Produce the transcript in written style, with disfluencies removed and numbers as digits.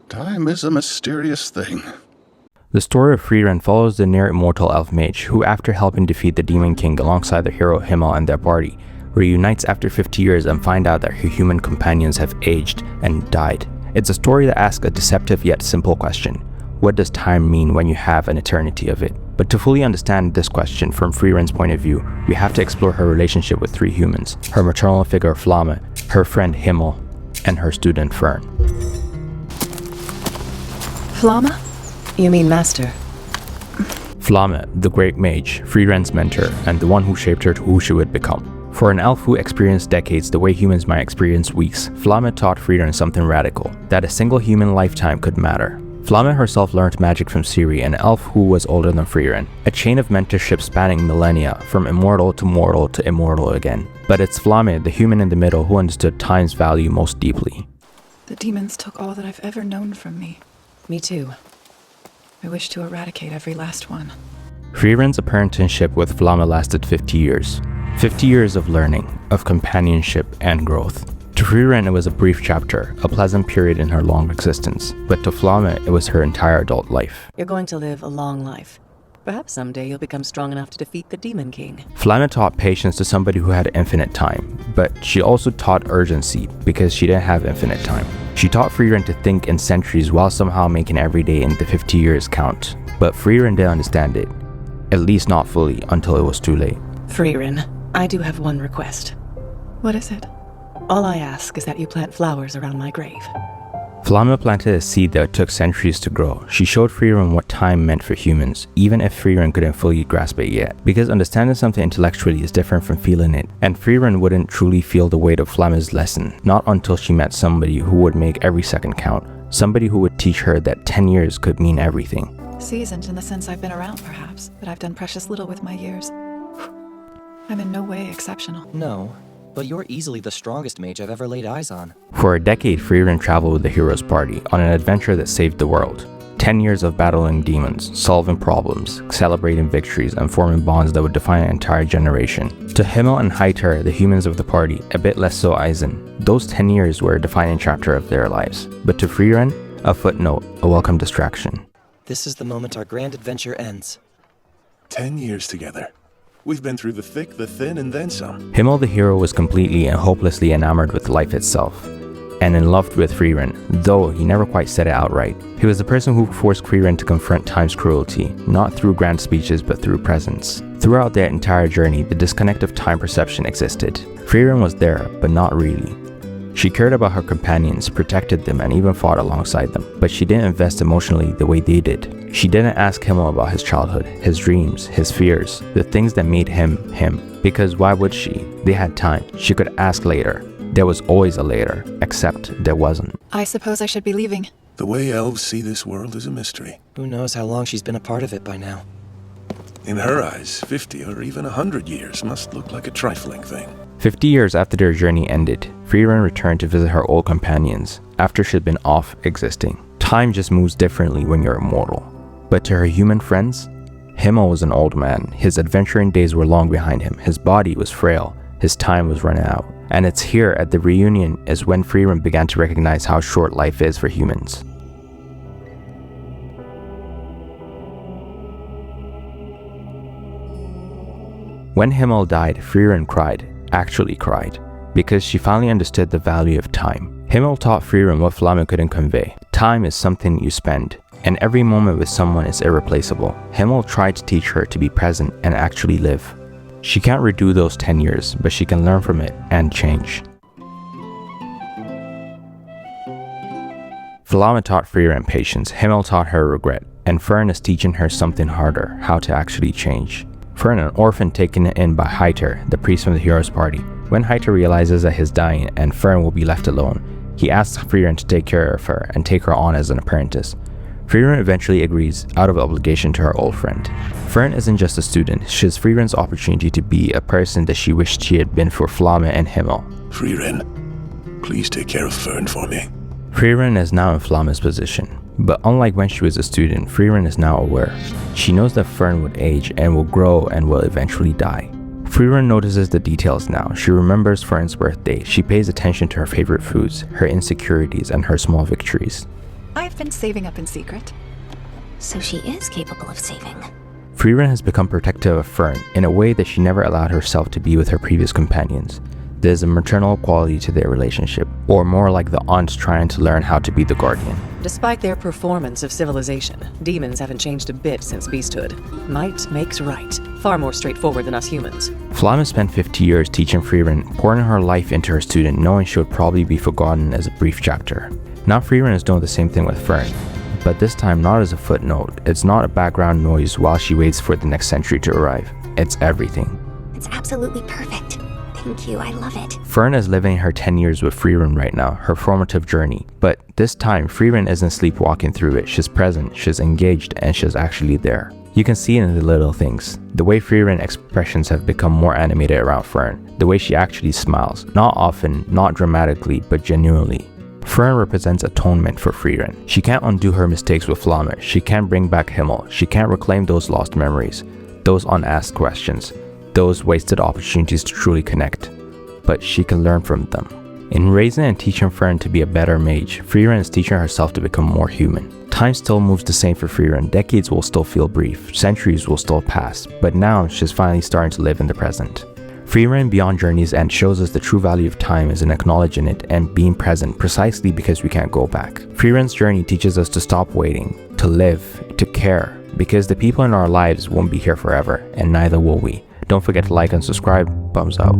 Time is a mysterious thing. The story of Frieren follows the near-immortal elf mage who, after helping defeat the Demon King alongside the hero Himmel and their party, reunites after 50 years and find out that her human companions have aged and died. It's a story that asks a deceptive yet simple question. What does time mean when you have an eternity of it? But to fully understand this question from Frieren's point of view, we have to explore her relationship with three humans: her maternal figure Flamme, her friend Himmel, and her student Fern. Flamme? You mean master? Flamme, the great mage, Frieren's mentor, and the one who shaped her to who she would become. For an elf who experienced decades the way humans might experience weeks, Flamme taught Frieren something radical, that a single human lifetime could matter. Flamme herself learned magic from Ciri, an elf who was older than Frieren, a chain of mentorship spanning millennia, from immortal to immortal again. But it's Flamme, the human in the middle, who understood time's value most deeply. The demons took all that I've ever known from me. Me too. I wish to eradicate every last one. Frieren's apprenticeship with Flamme lasted 50 years. 50 years of learning, of companionship and growth. To Frieren it was a brief chapter, a pleasant period in her long existence, but to Flamme it was her entire adult life. You're going to live a long life. Perhaps someday you'll become strong enough to defeat the Demon King. Flamme taught patience to somebody who had infinite time, but she also taught urgency because she didn't have infinite time. She taught Frieren to think in centuries while somehow making every day in the 50 years count. But Frieren didn't understand it, at least not fully, until it was too late. Frieren, I do have one request. What is it? All I ask is that you plant flowers around my grave. Flamme planted a seed that took centuries to grow. She showed Frieren what time meant for humans, even if Frieren couldn't fully grasp it yet. Because understanding something intellectually is different from feeling it, and Frieren wouldn't truly feel the weight of Flamme's lesson, not until she met somebody who would make every second count. Somebody who would teach her that 10 years could mean everything. Seasoned in the sense I've been around, perhaps, but I've done precious little with my years. I'm in no way exceptional. No, but you're easily the strongest mage I've ever laid eyes on. For a decade, Frieren traveled with the hero's party on an adventure that saved the world. 10 years of battling demons, solving problems, celebrating victories, and forming bonds that would define an entire generation. To Himmel and Heiter, the humans of the party, a bit less so Eisen, those 10 years were a defining chapter of their lives. But to Frieren, a footnote, a welcome distraction. This is the moment our grand adventure ends. 10 years together. We've been through the thick, the thin, and then some. Himmel the hero was completely and hopelessly enamored with life itself, and in love with Frieren, though he never quite said it outright. He was the person who forced Frieren to confront time's cruelty, not through grand speeches but through presence. Throughout their entire journey, the disconnect of time perception existed. Frieren was there, but not really. She cared about her companions, protected them, and even fought alongside them, but she didn't invest emotionally the way they did. She didn't ask Himmel about his childhood, his dreams, his fears, the things that made him, him. Because why would she? They had time. She could ask later. There was always a later, except there wasn't. I suppose I should be leaving. The way elves see this world is a mystery. Who knows how long she's been a part of it by now. In her eyes, 50 or even 100 years must look like a trifling thing. 50 years after their journey ended, Frieren returned to visit her old companions, after she'd been off existing. Time just moves differently when you're immortal. But to her human friends, Himmel was an old man. His adventuring days were long behind him. His body was frail. His time was running out. And it's here at the reunion is when Frieren began to recognize how short life is for humans. When Himmel died, Frieren cried, actually cried, because she finally understood the value of time. Himmel taught Frieren what Flamme couldn't convey. Time is something you spend, and every moment with someone is irreplaceable. Himmel tried to teach her to be present and actually live. She can't redo those 10 years, but she can learn from it and change. Flamme taught Frieren patience, Himmel taught her regret, and Fern is teaching her something harder, how to actually change. Fern, an orphan taken in by Heiter, the priest from the hero's party. When Heiter realizes that he's dying and Fern will be left alone, he asks Frieren to take care of her and take her on as an apprentice. Frieren eventually agrees, out of obligation to her old friend. Fern isn't just a student, she's Frieren's opportunity to be a person that she wished she had been for Flamme and Himmel. Frieren, please take care of Fern for me. Frieren is now in Flamme's position. But unlike when she was a student, Frieren is now aware. She knows that Fern would age and will grow and will eventually die. Frieren notices the details now. She remembers Fern's birthday. She pays attention to her favorite foods, her insecurities, and her small victories. I've been saving up in secret. So she is capable of saving. Frieren has become protective of Fern in a way that she never allowed herself to be with her previous companions. There's a maternal quality to their relationship, or more like the aunts trying to learn how to be the guardian. Despite their performance of civilization, demons haven't changed a bit since beasthood. Might makes right. Far more straightforward than us humans. Flamme spent 50 years teaching Frieren, pouring her life into her student, knowing she would probably be forgotten as a brief chapter. Now Frieren is doing the same thing with Fern, but this time not as a footnote. It's not a background noise while she waits for the next century to arrive. It's everything. It's absolutely perfect. Thank you, I love it. Fern is living her 10 years with Frieren right now, her formative journey. But this time, Frieren isn't sleepwalking through it. She's present, she's engaged, and she's actually there. You can see it in the little things. The way Frieren expressions have become more animated around Fern. The way she actually smiles. Not often, not dramatically, but genuinely. Fern represents atonement for Frieren. She can't undo her mistakes with Flamme. She can't bring back Himmel. She can't reclaim those lost memories, those unasked questions, those wasted opportunities to truly connect. But she can learn from them. In raising and teaching Fern to be a better mage, Frieren is teaching herself to become more human. Time still moves the same for Frieren. Decades will still feel brief, centuries will still pass, but now she's finally starting to live in the present. Frieren Beyond Journey's End shows us the true value of time is in acknowledging it and being present precisely because we can't go back. Frieren's journey teaches us to stop waiting, to live, to care, because the people in our lives won't be here forever, and neither will we. Don't forget to like and subscribe. Thumbs out.